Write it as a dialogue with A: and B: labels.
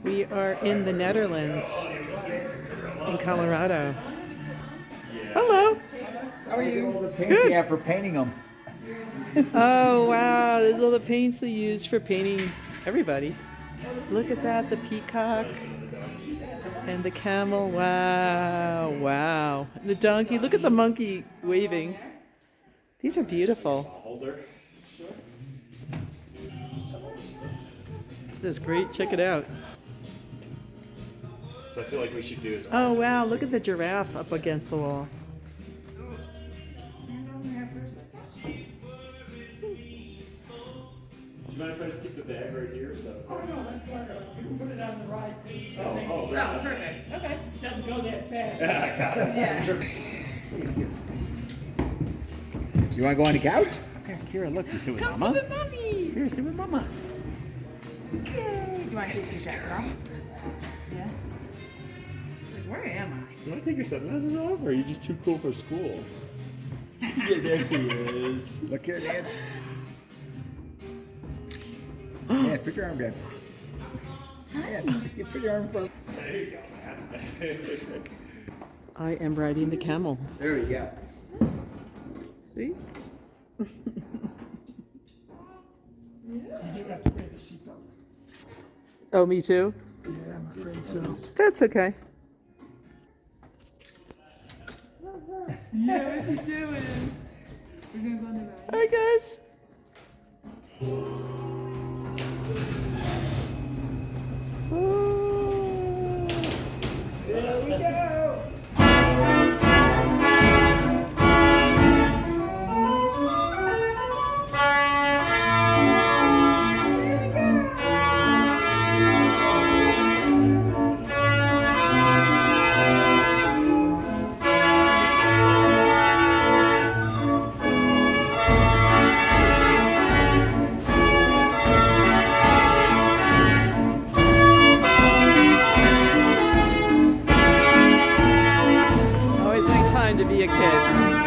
A: We are in the Netherlands, in Colorado. Hello.
B: How are you? All the paints you have for painting them.
A: Oh, wow. There's all the paints they use for painting everybody. Look at that, the peacock and the camel. Wow, wow. The donkey. Look at the monkey waving. These are beautiful. This is great. Check it out.
C: So I feel like we should do is.
A: Oh, wow. Look at the giraffe up against the wall.
C: Do you mind if I stick the bag right here? So.
D: Oh, no, that's why you can put it on the ride too.
C: Oh,
E: Oh, perfect. Okay.
D: Doesn't go that fast.
C: I got it.
E: Yeah.
B: You want to go on the couch? Here, Kira, look, you sit with
E: Come
B: Mama.
E: sit with Mommy.
B: Here, sit with Mama.
E: Yay. You want to take your jacket off? Yeah. It's like, where am
C: You want to take your sunglasses off, or are you just too cool for school? Yeah, there she is.
B: Look here, Nance. Yeah, put your arm down. Nance, you put your arm front.
C: There you go, man.
A: I am riding the camel.
B: There we go.
A: See?
D: I do have to wear the seatbelt.
A: Oh, me too?
D: Yeah, I'm afraid so.
A: That's okay.
E: I? What you doing? We're gonna go on the ride.
A: Hi, guys.
B: There we go.
A: Always make time to be a kid.